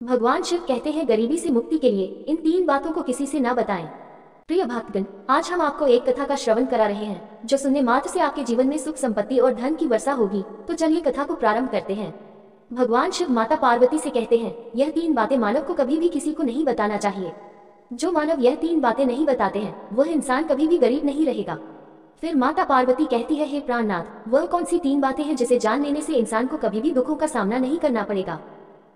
भगवान शिव कहते हैं गरीबी से मुक्ति के लिए इन तीन बातों को किसी से न बताएं। प्रिय भक्तगण, आज हम आपको एक कथा का श्रवण करा रहे हैं जो सुनने मात्र से आपके जीवन में सुख संपत्ति और धन की वर्षा होगी। तो चलिए कथा को प्रारंभ करते हैं। भगवान शिव माता पार्वती से कहते हैं, यह तीन बातें मानव को कभी भी किसी को नहीं बताना चाहिए। जो मानव यह तीन बातें नहीं बताते हैं वह इंसान कभी भी गरीब नहीं रहेगा। फिर माता पार्वती कहती है, हे प्राणनाथ, वह कौन सी तीन बातें हैं जिसे जान लेने से इंसान को कभी भी दुखों का सामना नहीं करना पड़ेगा।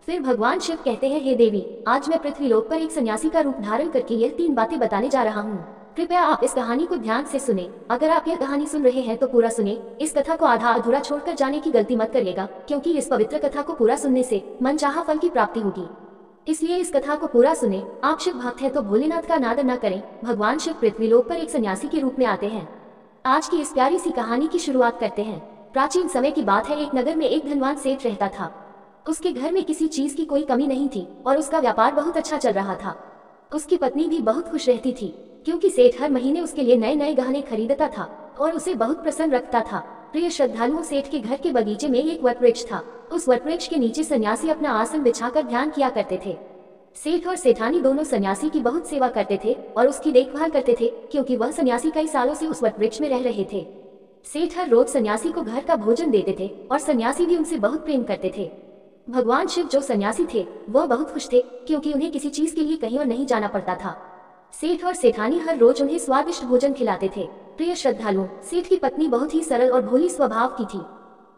फिर भगवान शिव कहते हैं, हे देवी, आज मैं पृथ्वीलोक पर एक सन्यासी का रूप धारण करके यह तीन बातें बताने जा रहा हूँ। कृपया आप इस कहानी को ध्यान से सुने। अगर आप यह कहानी सुन रहे हैं तो पूरा सुने। इस कथा को आधा अधूरा छोड़कर जाने की गलती मत करिएगा, क्योंकि इस पवित्र कथा को पूरा सुनने से मनचाहा फल की प्राप्ति होगी। इसलिए इस कथा को पूरा सुने। आप शिव भक्त हैं तो भोलेनाथ का अनादर न करें। भगवान शिव पृथ्वीलोक पर एक सन्यासी के रूप में आते हैं। आज की इस प्यारी सी कहानी की शुरुआत करते हैं। प्राचीन समय की बात है। एक नगर में एक धनवान सेठ रहता था। उसके घर में किसी चीज की कोई कमी नहीं थी और उसका व्यापार बहुत अच्छा चल रहा था। उसकी पत्नी भी बहुत खुश रहती थी, क्योंकि सेठ हर महीने उसके लिए नए नए गहने खरीदता था और उसे बहुत प्रसन्न रखता था। प्रिय श्रद्धालुओं, सेठ के घर के बगीचे में एक वटवृक्ष था। उस वटवृक्ष के नीचे सन्यासी अपना आसन बिछाकर ध्यान किया करते थे। सेठ और सेठानी दोनों सन्यासी की बहुत सेवा करते थे और उसकी देखभाल करते थे, क्योंकि वह सन्यासी कई सालों से उस वटवृक्ष में रह रहे थे। सेठ हर रोज सन्यासी को घर का भोजन देते थे और सन्यासी भी उनसे बहुत प्रेम करते थे। भगवान शिव जो सन्यासी थे वह बहुत खुश थे, क्योंकि उन्हें किसी चीज के लिए कहीं और नहीं जाना पड़ता था। सेठ और सेठानी हर रोज उन्हें स्वादिष्ट भोजन खिलाते थे। प्रिय श्रद्धालुओं, सेठ की पत्नी बहुत ही सरल और भोली स्वभाव की थी।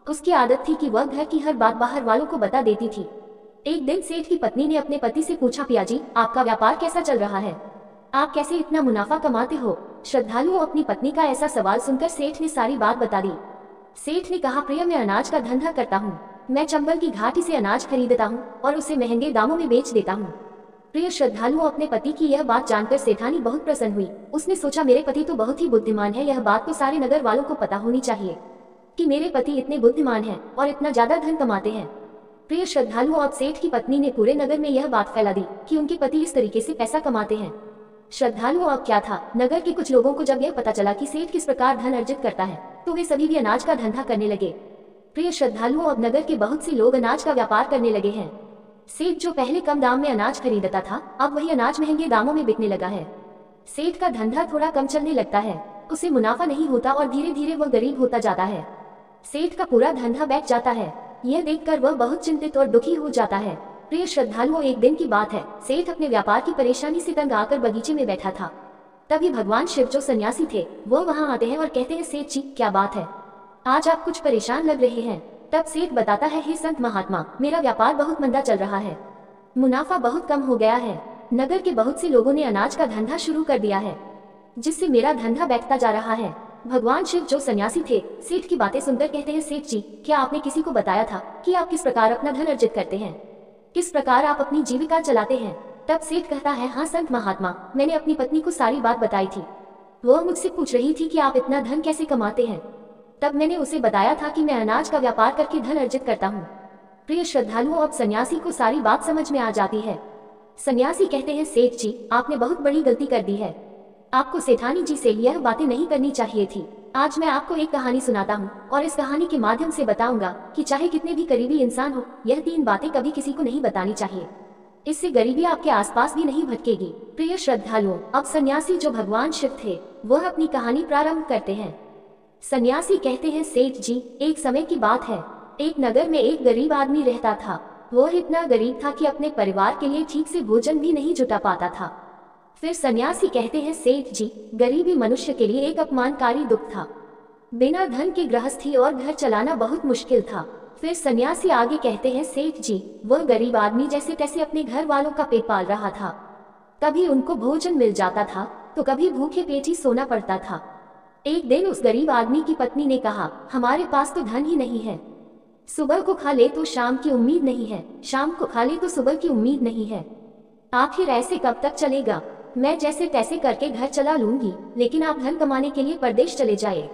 उसकी आदत थी कि वह घर की हर बात बाहर वालों को बता देती थी। एक दिन सेठ की पत्नी ने अपने पति से पूछा, पियाजी, आपका व्यापार कैसा चल रहा है? आप कैसे इतना मुनाफा कमाते हो? श्रद्धालुओं, अपनी पत्नी का ऐसा सवाल सुनकर सेठ ने सारी बात बता दी। सेठ ने कहा, प्रिय, मैं अनाज का धंधा करता हूँ। मैं चंबल की घाटी से अनाज खरीदता हूँ और उसे महंगे दामों में बेच देता हूँ। प्रिय श्रद्धालुओं, अपने पति की यह बात जानकर सेठानी बहुत प्रसन्न हुई। उसने सोचा, मेरे पति तो बहुत ही बुद्धिमान है। यह बात तो सारे नगर वालों को पता होनी चाहिए कि मेरे पति इतने बुद्धिमान हैं और इतना ज्यादा धन कमाते हैं। प्रिय श्रद्धालुओं, अब सेठ की पत्नी ने पूरे नगर में यह बात फैला दी कि उनके पति इस तरीके से पैसा कमाते हैं। श्रद्धालुओं, अब क्या था, नगर के कुछ लोगों को जब यह पता चला कि सेठ किस प्रकार धन अर्जित करता है तो वे सभी भी अनाज का धंधा करने लगे। प्रिय श्रद्धालुओं, अब नगर के बहुत से लोग अनाज का व्यापार करने लगे हैं। सेठ जो पहले कम दाम में अनाज खरीदता था, अब वही अनाज महंगे दामों में बिकने लगा है। सेठ का धंधा थोड़ा कम चलने लगता है, उसे मुनाफा नहीं होता और धीरे धीरे वह गरीब होता जाता है। सेठ का पूरा धंधा बैठ जाता है। यह देखकर वह बहुत चिंतित और दुखी हो जाता है। प्रिय श्रद्धालुओं, एक दिन की बात है। सेठ अपने व्यापार की परेशानी से तंग आकर बगीचे में बैठा था। तभी भगवान शिव जो सन्यासी थे वो वहाँ आते हैं और कहते हैं, सेठ जी, क्या बात है, आज आप कुछ परेशान लग रहे हैं। तब सेठ बताता है, हे संत महात्मा, मेरा व्यापार बहुत मंदा चल रहा है। मुनाफा बहुत कम हो गया है। नगर के बहुत से लोगों ने अनाज का धंधा शुरू कर दिया है, जिससे मेरा धंधा बैठता जा रहा है। भगवान शिव जो सन्यासी थे सेठ की बातें सुनकर कहते हैं, सेठ जी, क्या आपने किसी को बताया था कि आप किस प्रकार अपना धन अर्जित करते हैं, किस प्रकार आप अपनी जीविका चलाते हैं? तब सेठ कहता है, हाँ संत महात्मा, मैंने अपनी पत्नी को सारी बात बताई थी। वह मुझसे पूछ रही थी कि आप इतना धन कैसे कमाते हैं। तब मैंने उसे बताया था कि मैं अनाज का व्यापार करके धन अर्जित करता हूँ। प्रिय श्रद्धालुओं, अब सन्यासी को सारी बात समझ में आ जाती है। सन्यासी कहते हैं, सेठ जी, आपने बहुत बड़ी गलती कर दी है। आपको सेठानी जी से यह बातें नहीं करनी चाहिए थी। आज मैं आपको एक कहानी सुनाता हूँ और इस कहानी के माध्यम से बताऊंगा कि चाहे कितने भी करीबी इंसान हो, यह तीन बातें कभी किसी को नहीं बतानी चाहिए। इससे गरीबी आपके आसपास भी नहीं भटकेगी। प्रिय श्रद्धालुओं, अब सन्यासी जो भगवान शिव थे वह अपनी कहानी प्रारंभ करते हैं। सन्यासी कहते हैं, सेठ जी, एक समय की बात है। एक नगर में एक गरीब आदमी रहता था। वह इतना गरीब था कि अपने परिवार के लिए ठीक से भोजन भी नहीं जुटा पाता था। फिर सन्यासी कहते हैं, सेठ जी, गरीबी मनुष्य के लिए एक अपमानकारी दुख था। बिना धन के गृहस्थी और घर चलाना बहुत मुश्किल था। फिर सन्यासी आगे कहते हैं, सेठ जी, वह गरीब आदमी जैसे तैसे अपने घर वालों का पेट पाल रहा था। कभी उनको भोजन मिल जाता था तो कभी भूखे पेट ही सोना पड़ता था। एक दिन उस गरीब आदमी की पत्नी ने कहा, हमारे पास तो धन ही नहीं है। सुबह को खा ले तो शाम की उम्मीद नहीं है, शाम को खा ले तो सुबह की उम्मीद नहीं है। आखिर ऐसे कब तक चलेगा? मैं जैसे तैसे करके घर चला लूंगी, लेकिन आप धन कमाने के लिए परदेश चले जाए।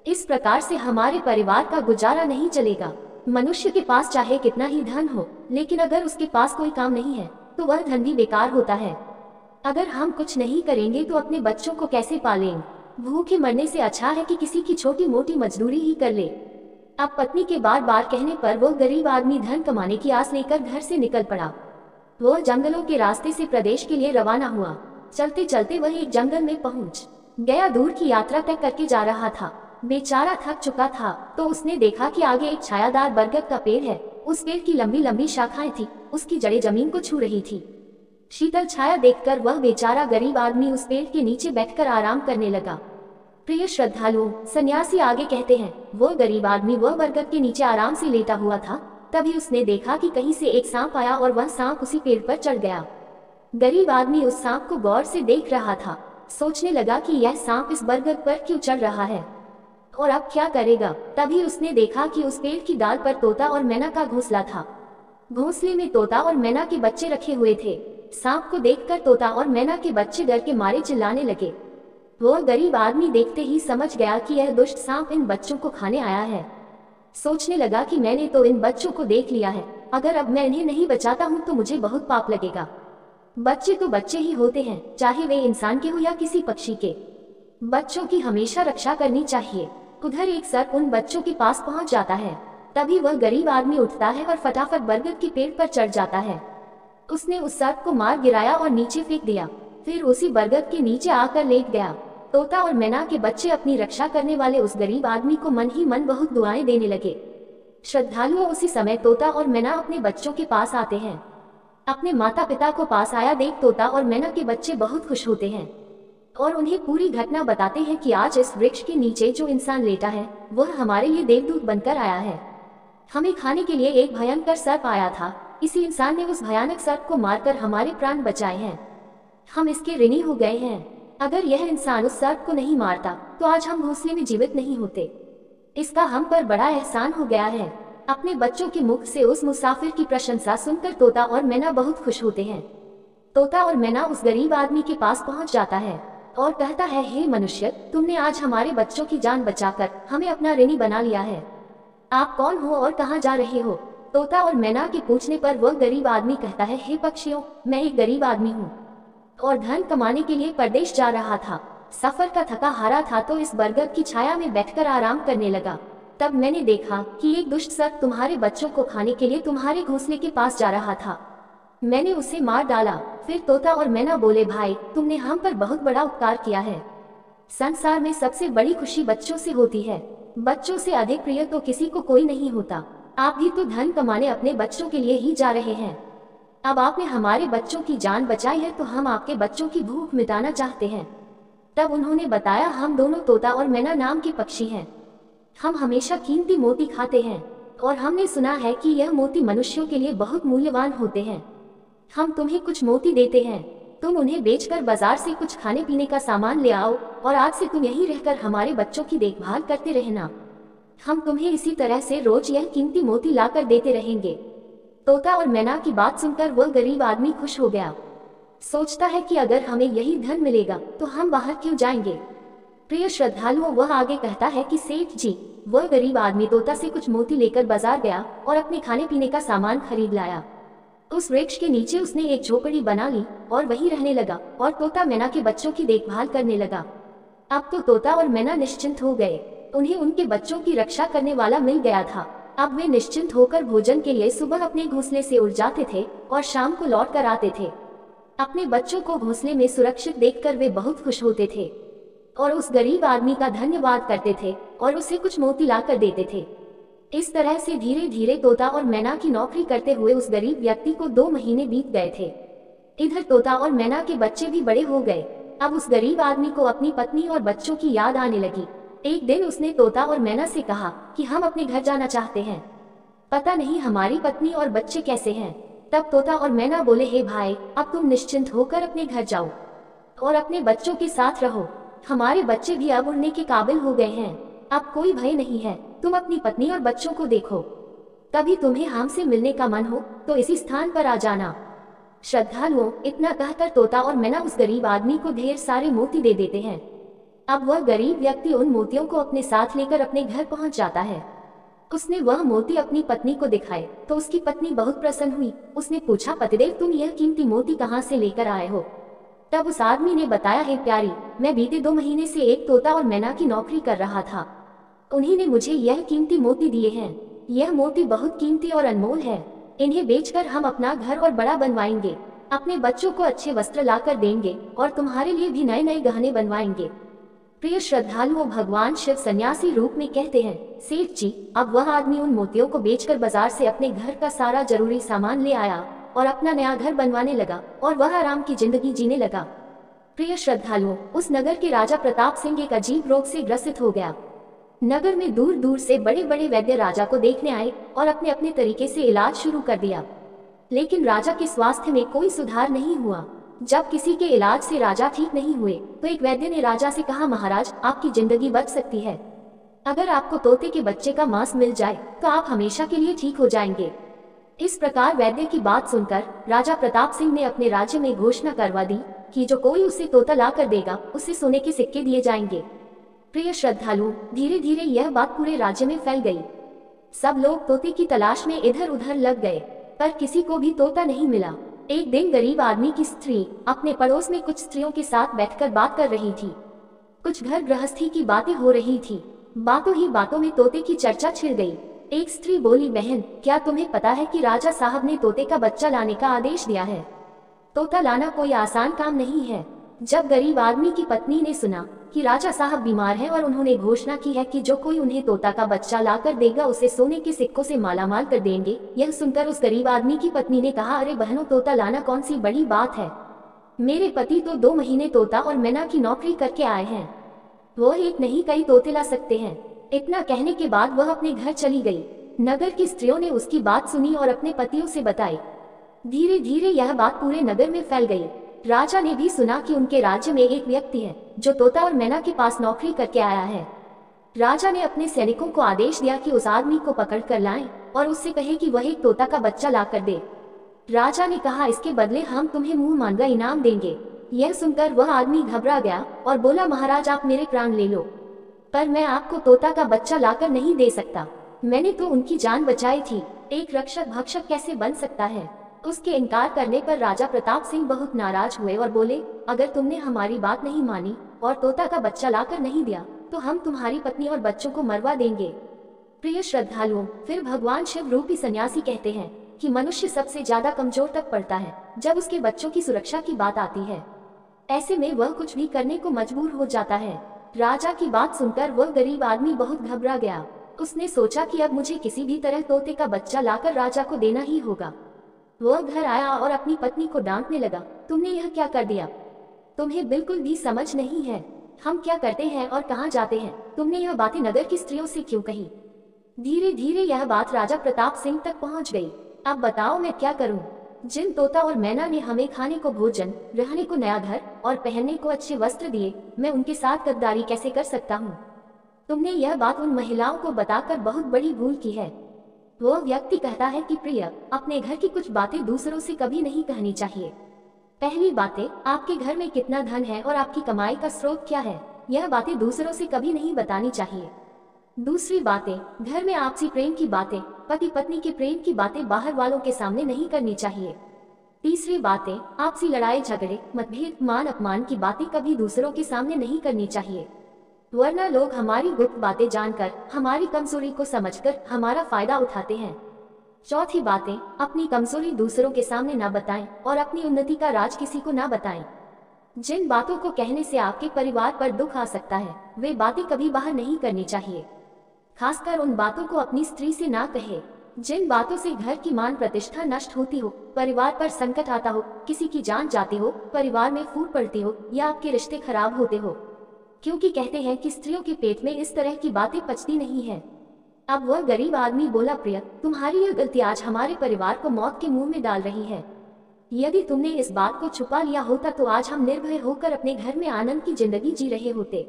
इस प्रकार से हमारे परिवार का गुजारा नहीं चलेगा। मनुष्य के पास चाहे कितना ही धन हो, लेकिन अगर उसके पास कोई काम नहीं है तो वह धन भी बेकार होता है। अगर हम कुछ नहीं करेंगे तो अपने बच्चों को कैसे पालेंगे? भूखे मरने से अच्छा है कि किसी की छोटी मोटी मजदूरी ही कर ले। अब पत्नी के बार बार कहने पर वो गरीब आदमी धन कमाने की आस लेकर घर से निकल पड़ा। वह जंगलों के रास्ते से प्रदेश के लिए रवाना हुआ। चलते चलते वह एक जंगल में पहुंच गया। दूर की यात्रा तय करके जा रहा था। बेचारा थक चुका था तो उसने देखा कि आगे एक छायादार बरगद का पेड़ है। उस पेड़ की लंबी लंबी शाखाएं थी, उसकी जड़ें जमीन को छू रही थी। शीतल छाया देखकर वह बेचारा गरीब आदमी उस पेड़ के नीचे बैठकर आराम करने लगा। प्रिय श्रद्धालुओं, सन्यासी आगे कहते हैं, वो गरीब आदमी वह बरगद के नीचे आराम से लेटा हुआ था। तभी उसने देखा कि कहीं से एक सांप आया और वह सांप उसी पेड़ पर चढ़ गया। गरीब आदमी उस सांप को गौर से देख रहा था। सोचने लगा कि यह सांप इस बरगद पर क्यों चढ़ रहा है और अब क्या करेगा। तभी उसने देखा कि उस पेड़ की डाल पर तोता और मैना का घोंसला था। घोंसले में तोता और मैना के बच्चे रखे हुए थे। सांप को देखकर तोता और मैना के बच्चे डर के मारे चिल्लाने लगे। वह गरीब आदमी देखते ही समझ गया कि यह दुष्ट सांप इन बच्चों को खाने आया है। सोचने लगा कि मैंने तो इन बच्चों को देख लिया है, अगर अब मैं इन्हें नहीं बचाता हूँ तो मुझे बहुत पाप लगेगा। बच्चे तो बच्चे ही होते हैं, चाहे वे इंसान के हो या किसी पक्षी के। बच्चों की हमेशा रक्षा करनी चाहिए। उधर एक सर्प उन बच्चों के पास पहुंच जाता है। तभी वह गरीब आदमी उठता है और फटाफट बरगद के पेड़ पर चढ़ जाता है। उसने उस सर्प को मार गिराया और नीचे फेंक दिया। फिर उसी बरगद के नीचे आकर लेट गया। तोता और मैना के बच्चे अपनी रक्षा करने वाले उस गरीब आदमी को मन ही मन बहुत दुआएं देने लगे। श्रद्धालुओं, उसी समय तोता और मैना अपने बच्चों के पास आते हैं। अपने माता पिता को पास आया देख तोता और मैना के बच्चे बहुत खुश होते हैं और उन्हें पूरी घटना बताते हैं कि आज इस वृक्ष के नीचे जो इंसान लेटा है वह हमारे लिए देवदूत बनकर आया है। हमें खाने के लिए एक भयंकर सर्प आया था, इसी इंसान ने उस भयानक सर्प को मारकर हमारे प्राण बचाए हैं। हम इसके ऋणी हो गए हैं। अगर यह इंसान उस सर्प को नहीं मारता तो आज हम घोंसले में जीवित नहीं होते। इसका हम पर बड़ा एहसान हो गया है। अपने बच्चों के मुख से उस मुसाफिर की प्रशंसा सुनकर तोता और मैना बहुत खुश होते हैं। तोता और मैना उस गरीब आदमी के पास पहुंच जाता है और कहता है, हे मनुष्य, तुमने आज हमारे बच्चों की जान बचाकर हमें अपना ऋणी बना लिया है। आप कौन हो और कहाँ जा रहे हो? तोता और मैना के पूछने पर वह गरीब आदमी कहता है, हे पक्षियों, मैं एक गरीब आदमी हूँ और धन कमाने के लिए परदेश जा रहा था। सफर का थका हारा था तो इस बरगद की छाया में बैठकर आराम करने लगा। तब मैंने देखा कि एक दुष्ट सर्प तुम्हारे बच्चों को खाने के लिए तुम्हारे घोंसले के पास जा रहा था। मैंने उसे मार डाला। फिर तोता और मैना बोले, भाई, तुमने हम पर बहुत बड़ा उपकार किया है। संसार में सबसे बड़ी खुशी बच्चों से होती है। बच्चों से अधिक प्रिय तो किसी को कोई नहीं होता। आप भी तो धन कमाने अपने बच्चों के लिए ही जा रहे हैं। अब आपने हमारे बच्चों की जान बचाई है तो हम आपके बच्चों की भूख मिटाना चाहते हैं। तब उन्होंने बताया, हम दोनों तोता और मैना नाम के पक्षी हैं। हम हमेशा कीमती मोती खाते हैं और हमने सुना है कि यह मोती मनुष्यों के लिए बहुत मूल्यवान होते हैं। हम तुम्हें कुछ मोती देते हैं, तुम उन्हें बेचकर बाजार से कुछ खाने पीने का सामान ले आओ और आज से तुम यहीं रहकर हमारे बच्चों की देखभाल करते रहना। हम तुम्हें इसी तरह से रोज यह कीमती मोती लाकर देते रहेंगे। तोता और मैना की बात सुनकर वह गरीब आदमी खुश हो गया। सोचता है कि अगर हमें यही धन मिलेगा तो हम बाहर क्यों जाएंगे। प्रिय श्रद्धालुओं, वह आगे कहता है कि सेठ जी, वह गरीब आदमी तोता से कुछ मोती लेकर बाजार गया और अपने खाने पीने का सामान खरीद लाया। उस वृक्ष के नीचे उसने एक झोपड़ी बना ली और वहीं रहने लगा और तोता मैना के बच्चों की देखभाल करने लगा। अब तो तोता और मैना निश्चिंत हो गए। उन्हें उनके बच्चों की रक्षा करने वाला मिल गया था। अब वे निश्चिंत होकर भोजन के लिए सुबह अपने घोंसले से उड़ जाते थे और शाम को लौट कर आते थे। अपने बच्चों को घोंसले में सुरक्षित देखकर वे बहुत खुश होते थे और उस गरीब आदमी का धन्यवाद करते थे और उसे कुछ मोती लाकर देते थे। इस तरह से धीरे धीरे तोता और मैना की नौकरी करते हुए उस गरीब व्यक्ति को 2 महीने बीत गए थे। इधर तोता और मैना के बच्चे भी बड़े हो गए। अब उस गरीब आदमी को अपनी पत्नी और बच्चों की याद आने लगी। एक दिन उसने तोता और मैना से कहा कि हम अपने घर जाना चाहते हैं, पता नहीं हमारी पत्नी और बच्चे कैसे हैं। तब तोता और मैना बोले, हे भाई, अब तुम निश्चिंत होकर अपने घर जाओ और अपने बच्चों के साथ रहो। हमारे बच्चे भी अब उड़ने के काबिल हो गए हैं, अब कोई भय नहीं है। तुम अपनी पत्नी और बच्चों को देखो, कभी तुम्हें हमसे मिलने का मन हो तो इसी स्थान पर आ जाना। श्रद्धालुओं, इतना कहकर तोता और मैना उस गरीब आदमी को ढेर सारे मोती दे देते हैं। अब वह गरीब व्यक्ति उन मोतियों को अपने साथ लेकर अपने घर पहुंच जाता है। उसने वह मोती अपनी पत्नी को दिखाए तो उसकी पत्नी बहुत प्रसन्न हुई। उसने पूछा, पतिदेव, तुम यह कीमती मोती कहाँ से लेकर आए हो? तब उस आदमी ने बताया, हे प्यारी, मैं बीते 2 महीने से एक तोता और मैना की नौकरी कर रहा था। उन्हीं ने मुझे यह कीमती मोती दिए हैं। यह मोती बहुत कीमती और अनमोल है। इन्हें बेचकर हम अपना घर और बड़ा बनवाएंगे, अपने बच्चों को अच्छे वस्त्र लाकर देंगे और तुम्हारे लिए भी नए नए गहने बनवाएंगे। प्रिय श्रद्धालुओं, भगवान शिव सन्यासी रूप में कहते हैं, सेठ जी, अब वह आदमी उन मोतियों को बेचकर बाजार से अपने घर का सारा जरूरी सामान ले आया और अपना नया घर बनवाने लगा और वह आराम की जिंदगी जीने लगा। प्रिय श्रद्धालुओं, उस नगर के राजा प्रताप सिंह एक अजीब रोग से ग्रसित हो गया। नगर में दूर दूर से बड़े बड़े वैद्य राजा को देखने आए और अपने अपने तरीके से इलाज शुरू कर दिया, लेकिन राजा के स्वास्थ्य में कोई सुधार नहीं हुआ। जब किसी के इलाज से राजा ठीक नहीं हुए तो एक वैद्य ने राजा से कहा, महाराज, आपकी जिंदगी बच सकती है। अगर आपको तोते के बच्चे का मांस मिल जाए तो आप हमेशा के लिए ठीक हो जाएंगे। इस प्रकार वैद्य की बात सुनकर राजा प्रताप सिंह ने अपने राज्य में घोषणा करवा दी कि जो कोई उसे तोता ला कर देगा उसे सोने के सिक्के दिए जाएंगे। प्रिय श्रद्धालु, धीरे धीरे यह बात पूरे राज्य में फैल गई। सब लोग तोते की तलाश में इधर उधर लग गए, पर किसी को भी तोता नहीं मिला। एक दिन गरीब आदमी की स्त्री अपने पड़ोस में कुछ स्त्रियों के साथ बैठकर बात कर रही थी। कुछ घर गृहस्थी की बातें हो रही थी। बातों ही बातों में तोते की चर्चा छिड़ गई। एक स्त्री बोली, बहन, क्या तुम्हें पता है कि राजा साहब ने तोते का बच्चा लाने का आदेश दिया है? तोता लाना कोई आसान काम नहीं है। जब गरीब आदमी की पत्नी ने सुना कि राजा साहब बीमार हैं और उन्होंने घोषणा की है कि जो कोई उन्हें तोता का बच्चा लाकर देगा उसे सोने के सिक्कों से मालामाल कर देंगे, यह सुनकर उस गरीब आदमी की पत्नी ने कहा, अरे बहनों, तोता लाना कौन सी बड़ी बात है। मेरे पति तो 2 महीने तोता और मैना की नौकरी करके आए हैं, वो एक नहीं कई तोते ला सकते हैं। इतना कहने के बाद वह अपने घर चली गई। नगर की स्त्रियों ने उसकी बात सुनी और अपने पतियों से बताई। धीरे धीरे यह बात पूरे नगर में फैल गई। राजा ने भी सुना कि उनके राज्य में एक व्यक्ति है जो तोता और मैना के पास नौकरी करके आया है। राजा ने अपने सैनिकों को आदेश दिया कि उस आदमी को पकड़ कर लाएं और उससे कहे कि वह एक तोता का बच्चा ला कर दे। राजा ने कहा, इसके बदले हम तुम्हें मुंह मांगा इनाम देंगे। यह सुनकर वह आदमी घबरा गया और बोला, महाराज, आप मेरे प्राण ले लो, पर मैं आपको तोता का बच्चा लाकर नहीं दे सकता। मैंने तो उनकी जान बचाई थी। एक रक्षक भक्षक कैसे बन सकता है? उसके इनकार करने पर राजा प्रताप सिंह बहुत नाराज हुए और बोले, अगर तुमने हमारी बात नहीं मानी और तोता का बच्चा लाकर नहीं दिया तो हम तुम्हारी पत्नी और बच्चों को मरवा देंगे। प्रिय श्रद्धालुओं, फिर भगवान शिव रूपी सन्यासी कहते हैं कि मनुष्य सबसे ज्यादा कमजोर तक पड़ता है जब उसके बच्चों की सुरक्षा की बात आती है। ऐसे में वह कुछ भी करने को मजबूर हो जाता है। राजा की बात सुनकर वह गरीब आदमी बहुत घबरा गया। उसने सोचा कि अब मुझे किसी भी तरह तोते का बच्चा लाकर राजा को देना ही होगा। वह घर आया और अपनी पत्नी को डांटने लगा, तुमने यह क्या कर दिया? तुम्हें बिल्कुल भी समझ नहीं है हम क्या करते हैं और कहाँ जाते हैं। तुमने यह बातें नगर की स्त्रियों से क्यों कही? धीरे धीरे यह बात राजा प्रताप सिंह तक पहुँच गई। अब बताओ मैं क्या करूँ? जिन तोता और मैना ने हमें खाने को भोजन, रहने को नया घर और पहनने को अच्छे वस्त्र दिए, मैं उनके साथ गद्दारी कैसे कर सकता हूँ? तुमने यह बात उन महिलाओं को बताकर बहुत बड़ी भूल की है। वो व्यक्ति कहता है कि प्रिय, अपने घर की कुछ बातें दूसरों से कभी नहीं कहनी चाहिए। पहली बातें, आपके घर में कितना धन है और आपकी कमाई का स्रोत क्या है, यह बातें दूसरों से कभी नहीं बतानी चाहिए। दूसरी बातें, घर में आपसी प्रेम की बातें, पति पत्नी के प्रेम की बातें बाहर वालों के सामने नहीं करनी चाहिए। तीसरी बातें, आपसी लड़ाई झगड़े, मतभेद, मान अपमान की बातें कभी दूसरों के सामने नहीं करनी चाहिए, वरना लोग हमारी गुप्त बातें जानकर हमारी कमजोरी को समझकर हमारा फायदा उठाते हैं। चौथी बातें, अपनी कमजोरी दूसरों के सामने ना बताएं और अपनी उन्नति का राज किसी को ना बताएं। जिन बातों को कहने से आपके परिवार पर दुख आ सकता है, वे बातें कभी बाहर नहीं करनी चाहिए। खासकर उन बातों को अपनी स्त्री से ना कहे जिन बातों से घर की मान प्रतिष्ठा नष्ट होती हो, परिवार पर संकट आता हो, किसी की जान जाती हो, परिवार में फूट पड़ती हो या आपके रिश्ते खराब होते हो। क्योंकि कहते हैं कि स्त्रियों के पेट में इस तरह की बातें पचती नहीं है। अब वह गरीब आदमी बोला, प्रिय, तुम्हारी यह गलती आज हमारे परिवार को मौत के मुंह में डाल रही है। यदि तुमने इस बात को छुपा लिया होता तो आज हम निर्भय होकर अपने घर में आनंद की जिंदगी जी रहे होते।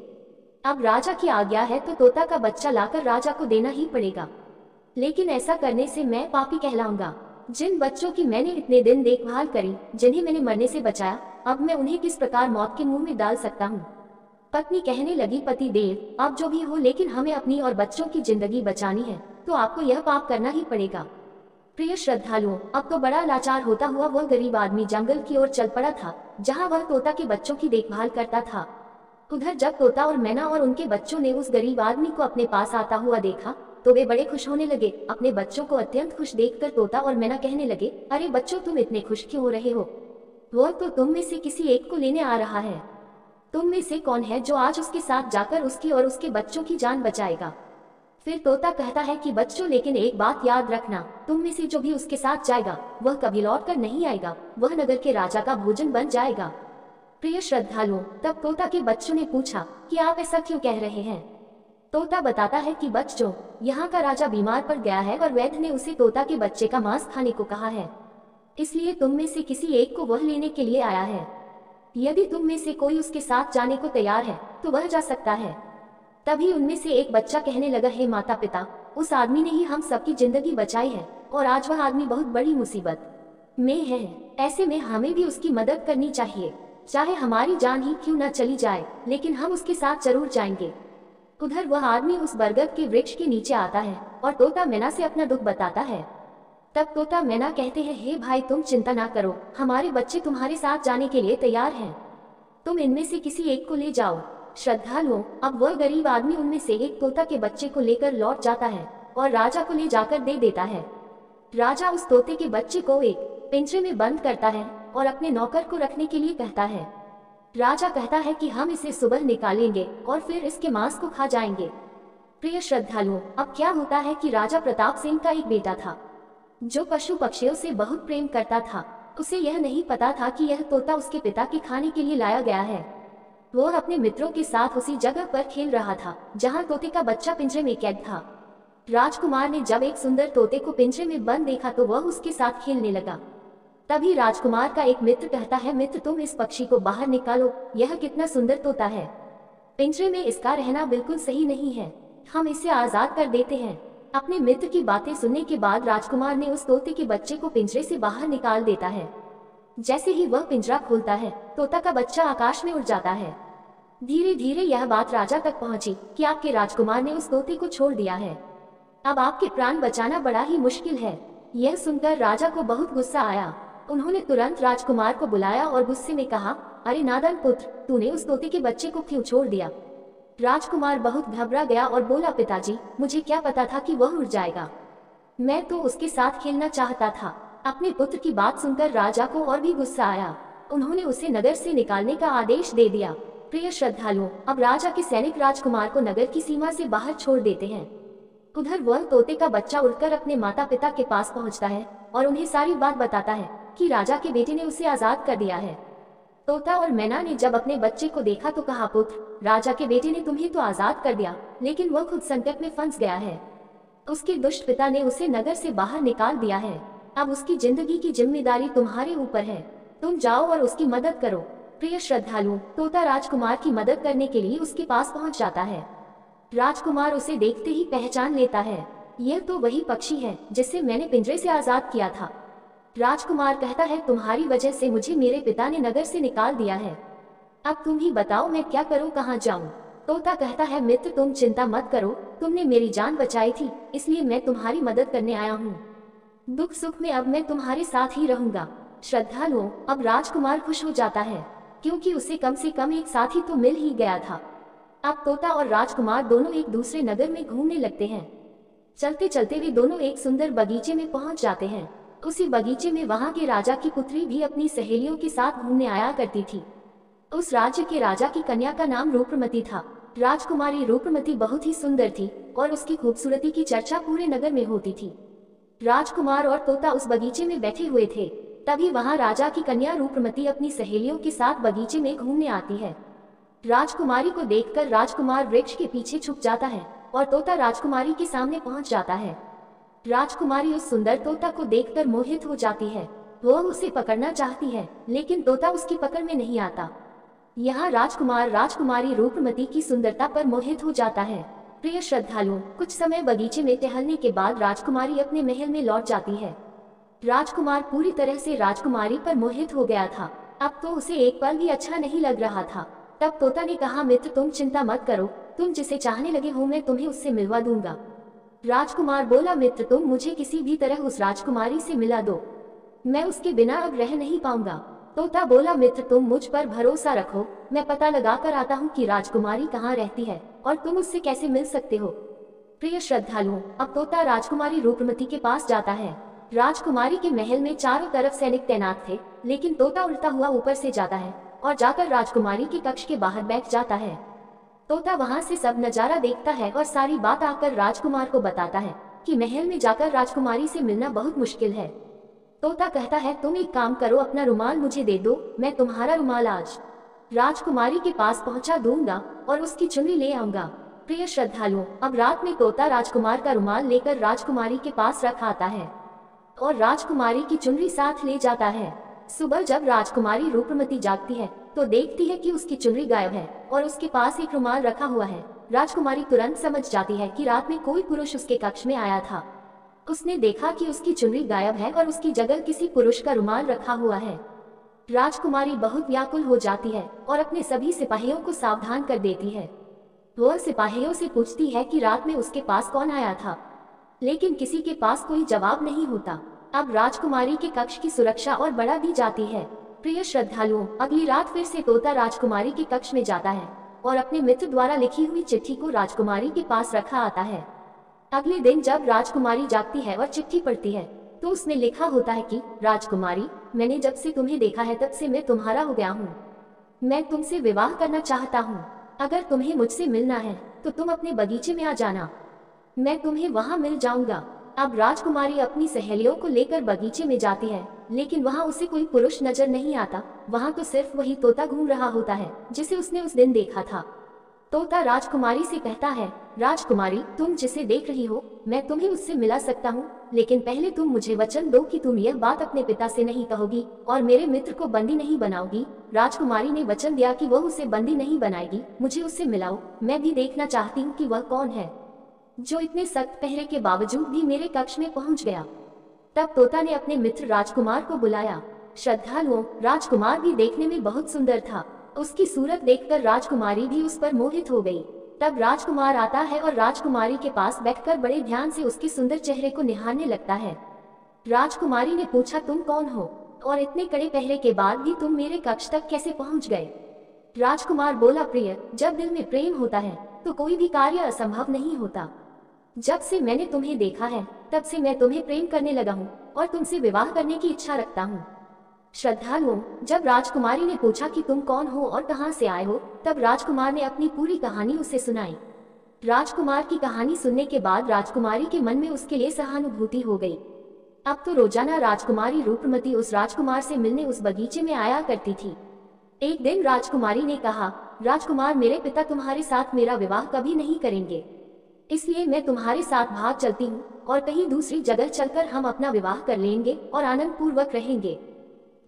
अब राजा की आज्ञा है तो तोता का बच्चा लाकर राजा को देना ही पड़ेगा, लेकिन ऐसा करने से मैं पापी कहलाऊंगा। जिन बच्चों की मैंने इतने दिन देखभाल करी, जिन्हें मैंने मरने से बचाया, अब मैं उन्हें किस प्रकार मौत के मुंह में डाल सकता हूँ? पत्नी कहने लगी, पति देव, अब जो भी हो, लेकिन हमें अपनी और बच्चों की जिंदगी बचानी है तो आपको यह पाप करना ही पड़ेगा। प्रिय श्रद्धालुओं, अब तो बड़ा लाचार होता हुआ वह गरीब आदमी जंगल की ओर चल पड़ा था, जहाँ वह तोता के बच्चों की देखभाल करता था। उधर जब तोता और मैना और उनके बच्चों ने उस गरीब आदमी को अपने पास आता हुआ देखा तो वे बड़े खुश होने लगे। अपने बच्चों को अत्यंत खुश देखकर तोता और मैना कहने लगे, अरे बच्चों, तुम इतने खुश क्यों हो रहे हो? वो तो तुम में से किसी एक को लेने आ रहा है। तुम में से कौन है जो आज उसके साथ जाकर उसकी और उसके बच्चों की जान बचाएगा? फिर तोता कहता है कि बच्चों, लेकिन एक बात याद रखना, तुम में से जो भी उसके साथ जाएगा वह कभी लौट कर नहीं आएगा, वह नगर के राजा का भोजन बन जाएगा। प्रिय श्रद्धालुओं, तब तोता के बच्चों ने पूछा कि आप ऐसा क्यों कह रहे हैं? तोता बताता है कि बच्चों, यहाँ का राजा बीमार पड़ गया है और वैद्य ने उसे तोता के बच्चे का मांस खाने को कहा है, इसलिए तुम में से किसी एक को वह लेने के लिए आया है। यदि तुम में से कोई उसके साथ जाने को तैयार है तो वह जा सकता है। तभी उनमें से एक बच्चा कहने लगा, हे माता पिता, उस आदमी ने ही हम सबकी जिंदगी बचाई है और आज वह आदमी बहुत बड़ी मुसीबत में है। ऐसे में हमें भी उसकी मदद करनी चाहिए, चाहे हमारी जान ही क्यों न चली जाए, लेकिन हम उसके साथ जरूर जाएंगे। उधर वह आदमी उस बरगद के वृक्ष के नीचे आता है और तोता मैना से अपना दुख बताता है। तब तोता मैना कहते हैं, हे भाई, तुम चिंता ना करो, हमारे बच्चे तुम्हारे साथ जाने के लिए तैयार हैं, तुम इनमें से किसी एक को ले जाओ। श्रद्धालुओं, अब वह गरीब आदमी उनमें से एक तोता के बच्चे को लेकर लौट जाता है और राजा को ले जाकर दे देता है। राजा उस तोते के बच्चे को एक पिंजरे में बंद करता है और अपने नौकर को रखने के लिए कहता है। राजा कहता है कि हम इसे सुबह निकालेंगे और फिर इसके मांस को खा जाएंगे। प्रिय श्रद्धालुओं, अब क्या होता है कि राजा प्रताप सिंह का एक बेटा था जो पशु पक्षियों से बहुत प्रेम करता था। उसे यह नहीं पता था कि यह तोता उसके पिता के खाने के लिए लाया गया है। वह अपने मित्रों के साथ उसी जगह पर खेल रहा था जहां तोते का बच्चा पिंजरे में कैद था। राजकुमार ने जब एक सुंदर तोते को पिंजरे में बंद देखा तो वह उसके साथ खेलने लगा। तभी राजकुमार का एक मित्र कहता है, मित्र, तुम इस पक्षी को बाहर निकालो, यह कितना सुंदर तोता है, पिंजरे में इसका रहना बिल्कुल सही नहीं है, हम इसे आजाद कर देते हैं। अपने मित्र की बातें सुनने के बाद राजकुमार ने उस तोते के बच्चे को पिंजरे से बाहर निकाल देता है। जैसे ही वह पिंजरा खोलता है, तोता का बच्चा आकाश में उड़ जाता है। धीरे धीरे यह बात राजा तक पहुंची कि आपके राजकुमार ने उस तोते को छोड़ दिया है, अब आपके प्राण बचाना बड़ा ही मुश्किल है। यह सुनकर राजा को बहुत गुस्सा आया। उन्होंने तुरंत राजकुमार को बुलाया और गुस्से में कहा, अरे नादान पुत्र, तूने उस तोते के बच्चे को क्यों छोड़ दिया? राजकुमार बहुत घबरा गया और बोला, पिताजी, मुझे क्या पता था कि वह उड़ जाएगा, मैं तो उसके साथ खेलना चाहता था। अपने पुत्र की बात सुनकर राजा को और भी गुस्सा आया। उन्होंने उसे नगर से निकालने का आदेश दे दिया। प्रिय श्रद्धालुओं, अब राजा के सैनिक राजकुमार को नगर की सीमा से बाहर छोड़ देते हैं। उधर वह तोते का बच्चा उड़कर अपने माता पिता के पास पहुंचता है और उन्हें सारी बात बताता है कि राजा के बेटे ने उसे आजाद कर दिया है। तोता और मैना ने जब अपने बच्चे को देखा तो कहा, पुत्र, राजा के बेटे ने तुम्हें तो आजाद कर दिया, लेकिन वह खुद संकट में फंस गया है। उसके दुष्ट पिता ने उसे नगर से बाहर निकाल दिया है। अब उसकी जिंदगी की जिम्मेदारी तुम्हारे ऊपर है, तुम जाओ और उसकी मदद करो। प्रिय श्रद्धालुओं, तोता राजकुमार की मदद करने के लिए उसके पास पहुंच जाता है। राजकुमार उसे देखते ही पहचान लेता है, यह तो वही पक्षी है जिसे मैंने पिंजरे से आजाद किया था। राजकुमार कहता है, तुम्हारी वजह से मुझे मेरे पिता ने नगर से निकाल दिया है, अब तुम ही बताओ मैं क्या करूं, कहां जाऊं? तोता कहता है, मित्र, तुम चिंता मत करो, तुमने मेरी जान बचाई थी, इसलिए मैं तुम्हारी मदद करने आया हूँ। दुख सुख में अब मैं तुम्हारे साथ ही रहूंगा। श्रद्धालुओं, अब राजकुमार खुश हो जाता है क्योंकि उसे कम से कम एक साथी तो मिल ही गया था। अब तोता और राजकुमार दोनों एक दूसरे नगर में घूमने लगते हैं। चलते चलते वे दोनों एक सुंदर बगीचे में पहुंच जाते हैं। उसी बगीचे में वहां के राजा की पुत्री भी अपनी सहेलियों के साथ घूमने आया करती थी। उस राज्य के राजा की कन्या का नाम रूपमती था। राजकुमारी रूपमती बहुत ही सुंदर थी और उसकी खूबसूरती की चर्चा पूरे नगर में होती थी। राजकुमार और तोता उस बगीचे में बैठे हुए थे। तभी वहां राजा की कन्या रूपमती अपनी सहेलियों के साथ बगीचे में घूमने आती है। राजकुमारी को देखकर राजकुमार वृक्ष के पीछे छुप जाता है और तोता राजकुमारी के सामने पहुंच जाता है। राजकुमारी उस सुंदर तोता को देखकर मोहित हो जाती है। वह उसे पकड़ना चाहती है, लेकिन तोता उसकी पकड़ में नहीं आता। यहाँ राजकुमार राजकुमारी रूपमती की सुंदरता पर मोहित हो जाता है। प्रिय श्रद्धालुओं, कुछ समय बगीचे में टहलने के बाद राजकुमारी अपने महल में लौट जाती है। राजकुमार पूरी तरह से राजकुमारी पर मोहित हो गया था। अब तो उसे एक पल भी अच्छा नहीं लग रहा था। तब तोता ने कहा, मित्र, तुम चिंता मत करो, तुम जिसे चाहने लगे हो मैं तुम्हें उससे मिलवा दूंगा। राजकुमार बोला, मित्र, तुम मुझे किसी भी तरह उस राजकुमारी से मिला दो, मैं उसके बिना अब रह नहीं पाऊंगा। तोता बोला, मित्र, तुम मुझ पर भरोसा रखो, मैं पता लगा कर आता हूँ कि राजकुमारी कहाँ रहती है और तुम उससे कैसे मिल सकते हो। प्रिय श्रद्धालुओं, अब तोता राजकुमारी रूपमती के पास जाता है। राजकुमारी के महल में चारों तरफ सैनिक तैनात थे, लेकिन तोता उड़ता हुआ ऊपर से जाता है और जाकर राजकुमारी के कक्ष के बाहर बैठ जाता है। तोता वहां से सब नजारा देखता है और सारी बात आकर राजकुमार को बताता है कि महल में जाकर राजकुमारी से मिलना बहुत मुश्किल है। तोता कहता है, तुम एक काम करो, अपना रुमाल मुझे दे दो, मैं तुम्हारा रुमाल आज राजकुमारी के पास पहुंचा दूंगा और उसकी चुनरी ले आऊंगा। प्रिय श्रद्धालुओं, अब रात में तोता राजकुमार का रुमाल लेकर राजकुमारी के पास रख आता है और राजकुमारी की चुनरी साथ ले जाता है। सुबह जब राजकुमारी रूपमती जागती है तो देखती है कि उसकी चुनरी गायब है और उसके पास एक रुमाल रखा हुआ है। राजकुमारी तुरंत समझ जाती है कि रात में कोई पुरुष उसके कक्ष में आया था। उसने देखा कि उसकी चुनरी गायब है और उसकी जगह किसी पुरुष का रुमाल रखा हुआ है। राजकुमारी बहुत व्याकुल हो जाती है और अपने सभी सिपाहियों को सावधान कर देती है। वह सिपाहियों से पूछती है कि रात में उसके पास कौन आया था, लेकिन किसी के पास कोई जवाब नहीं होता। अब राजकुमारी के कक्ष की सुरक्षा और बढ़ा दी जाती है। प्रिय श्रद्धालुओं, अगली रात फिर से तोता राजकुमारी के कक्ष में जाता है और अपने मित्र द्वारा लिखी हुई चिट्ठी को राजकुमारी के पास रखा आता है। अगले दिन जब राजकुमारी जागती है और चिट्ठी पढ़ती है तो उसमें लिखा होता है कि राजकुमारी, मैंने जब से तुम्हें देखा है तब से मैं तुम्हारा हो गया हूँ। मैं तुमसे विवाह करना चाहता हूँ। अगर तुम्हें मुझसे मिलना है तो तुम अपने बगीचे में आ जाना, मैं तुम्हें वहाँ मिल जाऊंगा। अब राजकुमारी अपनी सहेलियों को लेकर बगीचे में जाती है, लेकिन वहाँ उसे कोई पुरुष नजर नहीं आता। वहाँ तो सिर्फ वही तोता घूम रहा होता है जिसे उसने उस दिन देखा था। तोता राजकुमारी से कहता है, राजकुमारी, तुम जिसे देख रही हो मैं तुम्हें उससे मिला सकता हूँ, लेकिन पहले तुम मुझे वचन दो कि तुम यह बात अपने पिता से नहीं कहोगी और मेरे मित्र को बंदी नहीं बनाओगी। राजकुमारी ने वचन दिया कि वह उसे बंदी नहीं बनाएगी। मुझे उससे मिलाओ, मैं भी देखना चाहती हूँ कि वह कौन है जो इतने सख्त पहरे के बावजूद भी मेरे कक्ष में पहुंच गया। तब तोता ने अपने मित्र राजकुमार को बुलाया। श्रद्धालुओं, राजकुमार भी देखने में बहुत सुंदर था। उसकी सूरत देखकर राजकुमारी भी उस पर मोहित हो गई। तब राजकुमार आता है और राजकुमारी के पास बैठकर बड़े ध्यान से उसके सुंदर चेहरे को निहारने लगता है। राजकुमारी ने पूछा, तुम कौन हो और इतने कड़े पहरे के बाद भी तुम मेरे कक्ष तक कैसे पहुंच गए? राजकुमार बोला, प्रिय, जब दिल में प्रेम होता है तो कोई भी कार्य असंभव नहीं होता। जब से मैंने तुम्हें देखा है तब से मैं तुम्हें प्रेम करने लगा हूँ और तुमसे विवाह करने की इच्छा रखता हूँ। श्रद्धालुओं, जब राजकुमारी ने पूछा कि तुम कौन हो और कहां से आए हो, तब राजकुमार ने अपनी पूरी कहानी उसे सुनाई। राजकुमार की कहानी सुनने के बाद राजकुमारी के मन में उसके लिए सहानुभूति हो गई। अब तो रोजाना राजकुमारी रूपमती उस राजकुमार से मिलने उस बगीचे में आया करती थी। एक दिन राजकुमारी ने कहा, राजकुमार, मेरे पिता तुम्हारे साथ मेरा विवाह कभी नहीं करेंगे, इसलिए मैं तुम्हारे साथ भाग चलती हूँ और कहीं दूसरी जगह चलकर हम अपना विवाह कर लेंगे और आनंद पूर्वक रहेंगे।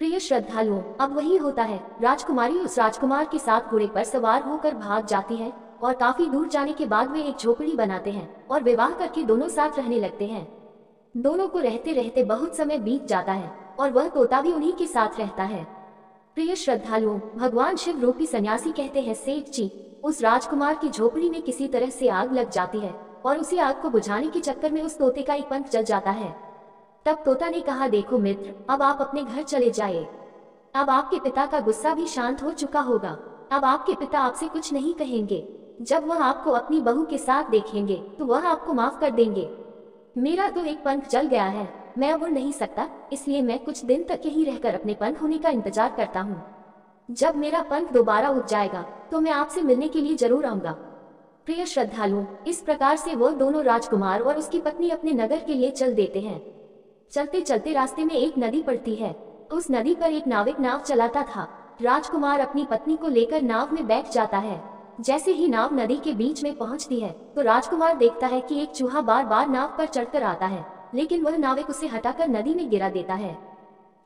प्रिय श्रद्धालुओं, अब वही होता है। राजकुमारी उस राजकुमार के साथ घोड़े पर सवार होकर भाग जाती है और काफी दूर जाने के बाद वे एक झोपड़ी बनाते हैं और विवाह करके दोनों साथ रहने लगते हैं। दोनों को रहते रहते बहुत समय बीत जाता है और वह तोता भी उन्हीं के साथ रहता है। प्रिय श्रद्धालुओं, भगवान शिव रूपी सन्यासी कहते हैं, सेठ जी, उस राजकुमार की झोपड़ी में किसी तरह से आग लग जाती है और उसी आग को बुझाने के चक्कर में उस तोते का एक पंख जल जाता है। तब तोता ने कहा, देखो मित्र, अब आप अपने घर चले जाइए। अब आपके पिता का गुस्सा भी शांत हो चुका होगा। अब आपके पिता आपसे कुछ नहीं कहेंगे। जब वह आपको अपनी बहू के साथ देखेंगे तो वह आपको माफ कर देंगे। मेरा तो एक पंख जल गया है, मैं अब उड़ नहीं सकता, इसलिए मैं कुछ दिन तक यहीं रहकर अपने पंख होने का इंतजार करता हूँ। जब मेरा पंख दोबारा उग जाएगा तो मैं आपसे मिलने के लिए जरूर आऊंगा। प्रिय श्रद्धालुओं, इस प्रकार से वह दोनों राजकुमार और उसकी पत्नी अपने नगर के लिए चल देते हैं। चलते चलते रास्ते में एक नदी पड़ती है। उस नदी पर एक नाविक नाव चलाता था। राजकुमार अपनी पत्नी को लेकर नाव में बैठ जाता है। जैसे ही नाव नदी के बीच में पहुंचती है तो राजकुमार देखता है कि एक चूहा बार बार नाव पर चढ़कर आता है, लेकिन वह नाविक उसे हटाकर नदी में गिरा देता है।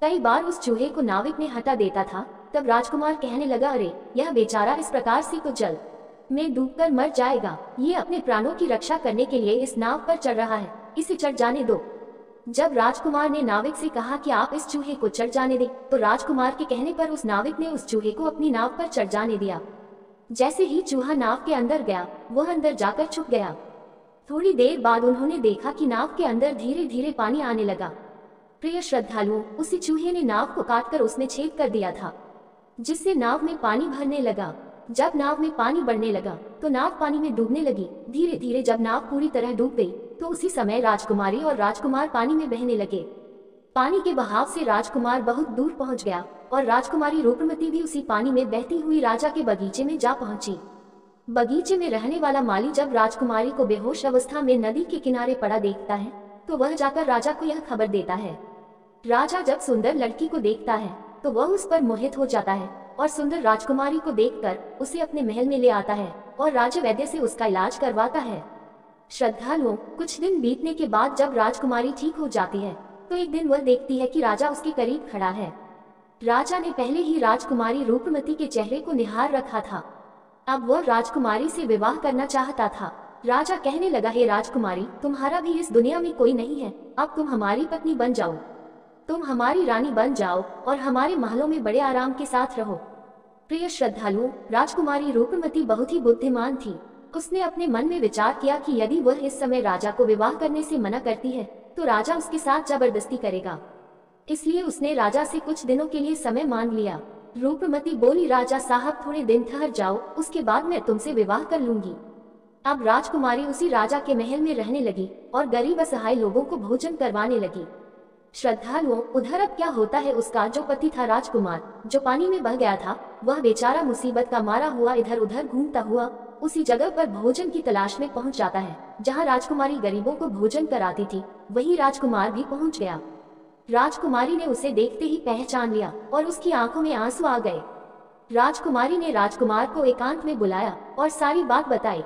कई बार उस चूहे को नाविक ने हटा देता था। तब राजकुमार कहने लगा, अरे यह बेचारा इस प्रकार से तो जल में डूबकर मर जाएगा। ये अपने प्राणों की रक्षा करने के लिए इस नाव पर चढ़ रहा है, इसे चढ़ जाने दो। जब राजकुमार ने नाविक से कहा कि आप इस चूहे को चढ़ जाने दें, तो राजकुमार के कहने पर उस नाविक ने उस चूहे को अपनी नाव पर चढ़ जाने दिया। जैसे ही चूहा नाव के अंदर गया, वह अंदर जाकर छुप गया। थोड़ी देर बाद उन्होंने देखा कि नाव के अंदर धीरे धीरे पानी आने लगा। प्रिय श्रद्धालुओं, उसी चूहे ने नाव को काटकर उसमें छेद कर दिया था, जिससे नाव में पानी भरने लगा। जब नाव में पानी बढ़ने लगा तो नाव पानी में डूबने लगी। धीरे धीरे जब नाव पूरी तरह डूब गई तो उसी समय राजकुमारी और राजकुमार पानी में बहने लगे। पानी के बहाव से राजकुमार बहुत दूर पहुंच गया और राजकुमारी रूपमती भी उसी पानी में बहती हुई राजा के बगीचे में जा पहुंची। बगीचे में रहने वाला माली जब राजकुमारी को बेहोश अवस्था में नदी के किनारे पड़ा देखता है तो वह जाकर राजा को यह खबर देता है। राजा जब सुंदर लड़की को देखता है तो वह उस पर मोहित हो जाता है और सुंदर राजकुमारी को देखकर उसे अपने महल में ले आता है और राजा वैद्य से उसका इलाज करवाता है। श्रद्धालुओं, कुछ दिन बीतने के बाद जब राजकुमारी ठीक हो जाती है तो एक दिन वह देखती है कि राजा उसके करीब खड़ा है। राजा ने पहले ही राजकुमारी रूपमती के चेहरे को निहार रखा था। अब वह राजकुमारी से विवाह करना चाहता था। राजा कहने लगा, हे राजकुमारी, तुम्हारा भी इस दुनिया में कोई नहीं है। अब तुम हमारी पत्नी बन जाओ, तुम हमारी रानी बन जाओ और हमारे महलों में बड़े आराम के साथ रहो। प्रिय श्रद्धालुओं, राजकुमारी रूपमती बहुत ही बुद्धिमान थी। उसने अपने मन में विचार किया कि यदि वह इस समय राजा को विवाह करने से मना करती है तो राजा उसके साथ जबरदस्ती करेगा। इसलिए उसने राजा से कुछ दिनों के लिए समय मांग लिया। रूपमती बोली, राजा साहब, थोड़े दिन ठहर जाओ, उसके बाद मैं तुमसे विवाह कर लूंगी। अब राजकुमारी उसी राजा के महल में रहने लगी और गरीब असहाय लोगों को भोजन करवाने लगी। श्रद्धालुओं, उधर अब क्या होता है, उसका जो पति था राजकुमार, जो पानी में बह गया था, वह बेचारा मुसीबत का मारा हुआ इधर उधर घूमता हुआ उसी जगह पर भोजन की तलाश में पहुंच जाता है जहां राजकुमारी गरीबों को भोजन कराती थी। वहीं राजकुमार भी पहुंच गया। राजकुमारी ने उसे देखते ही पहचान लिया और उसकी आंखों में आंसू आ गए। राजकुमारी ने राजकुमार को एकांत में बुलाया और सारी बात बताई।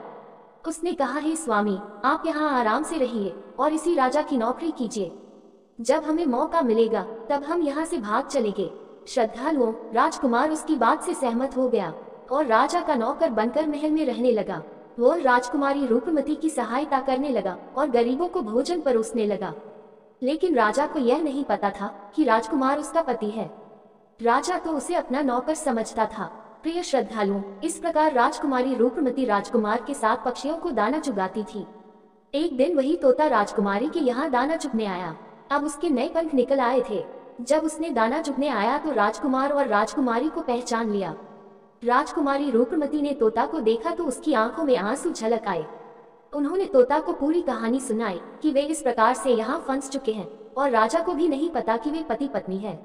उसने कहा, हे स्वामी, आप यहाँ आराम से रहिए और इसी राजा की नौकरी कीजिए। जब हमें मौका मिलेगा तब हम यहाँ से भाग चलेंगे। श्रद्धालुओं, राजकुमार उसकी बात से सहमत हो गया और राजा का नौकर बनकर महल में रहने लगा। वह राजकुमारी रूपमती की सहायता करने लगा और गरीबों को भोजन परोसने लगा। लेकिन राजा को यह नहीं पता था कि राजकुमार उसका पति है। राजा तो उसे अपना नौकर समझता था। प्रिय श्रद्धालुओं, इस प्रकार राजकुमारी रूपमती राजकुमार के साथ पक्षियों को दाना चुगाती थी। एक दिन वही तोता राजकुमारी के यहाँ दाना चुगने आया। अब उसके नए पंख निकल आए थे। जब उसने दाना चुगने आया तो राजकुमार और राजकुमारी को पहचान लिया। राजकुमारी रूपमती ने तोता को देखा तो उसकी आंखों में आंसू झलक आए। उन्होंने तोता को पूरी कहानी सुनाई कि वे इस प्रकार से यहाँ फंस चुके हैं और राजा को भी नहीं पता कि वे पति पत्नी हैं।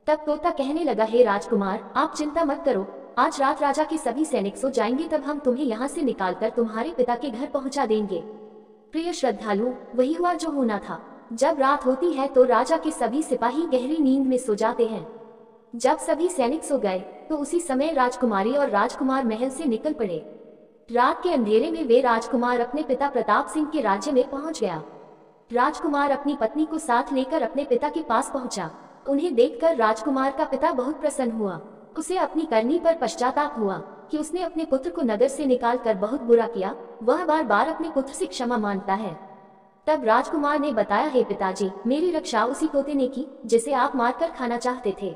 तब तोता कहने लगा, हे राजकुमार, आप चिंता मत करो, आज रात राजा के सभी सैनिक सो जाएंगे, तब हम तुम्हें यहाँ से निकालकर तुम्हारे पिता के घर पहुँचा देंगे। प्रिय श्रद्धालु, वही हुआ जो होना था। जब रात होती है तो राजा के सभी सिपाही गहरी नींद में सो जाते हैं। जब सभी सैनिक सो गए तो उसी समय राजकुमारी और राजकुमार महल से निकल पड़े। रात के अंधेरे में वे राजकुमार अपने पिता प्रताप सिंह के राज्य में पहुंच गया। राजकुमार अपनी पत्नी को साथ लेकर अपने पिता के पास पहुंचा। उन्हें देखकर राजकुमार का पिता बहुत प्रसन्न हुआ। उसे अपनी करनी पर पश्चाताप हुआ कि उसने अपने पुत्र को नगर से निकालकर बहुत बुरा किया। वह बार बार अपने पुत्र से क्षमा मांगता है। तब राजकुमार ने बताया, हे पिताजी, मेरी रक्षा उसी तोते ने की जिसे आप मारकर खाना चाहते थे।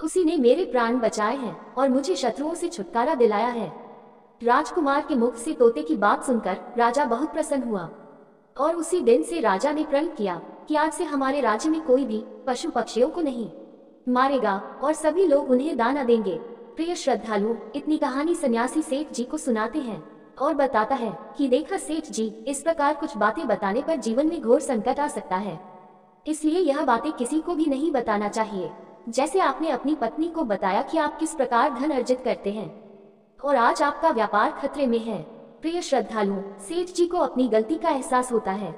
उसी ने मेरे प्राण बचाए हैं और मुझे शत्रुओं से छुटकारा दिलाया है। राजकुमार के मुख से तोते की बात सुनकर राजा बहुत प्रसन्न हुआ और उसी दिन से राजा ने प्रण किया कि आज से हमारे राज्य में कोई भी पशु पक्षियों को नहीं मारेगा और सभी लोग उन्हें दाना देंगे। प्रिय श्रद्धालु, इतनी कहानी सन्यासी सेठ जी को सुनाते हैं और बताता है कि देखा सेठ जी, इस प्रकार कुछ बातें बताने पर जीवन में घोर संकट आ सकता है, इसलिए यह बातें किसी को भी नहीं बताना चाहिए। जैसे आपने अपनी पत्नी को बताया कि आप किस प्रकार धन अर्जित करते हैं और आज आपका व्यापार खतरे में है। प्रिय श्रद्धालु, सेठ जी को अपनी गलती का एहसास होता है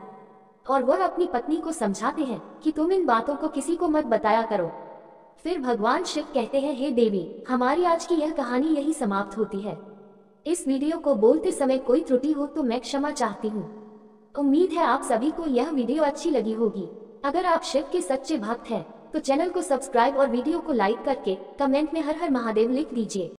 और वह अपनी पत्नी को समझाते हैं कि तुम इन बातों को किसी को मत बताया करो। फिर भगवान शिव कहते हैं, हे देवी, हमारी आज की यह कहानी यही समाप्त होती है। इस वीडियो को बोलते समय कोई त्रुटि हो तो मैं क्षमा चाहती हूँ। उम्मीद है आप सभी को यह वीडियो अच्छी लगी होगी। अगर आप शिव के सच्चे भक्त हैं तो चैनल को सब्सक्राइब और वीडियो को लाइक करके कमेंट में हर हर महादेव लिख दीजिए।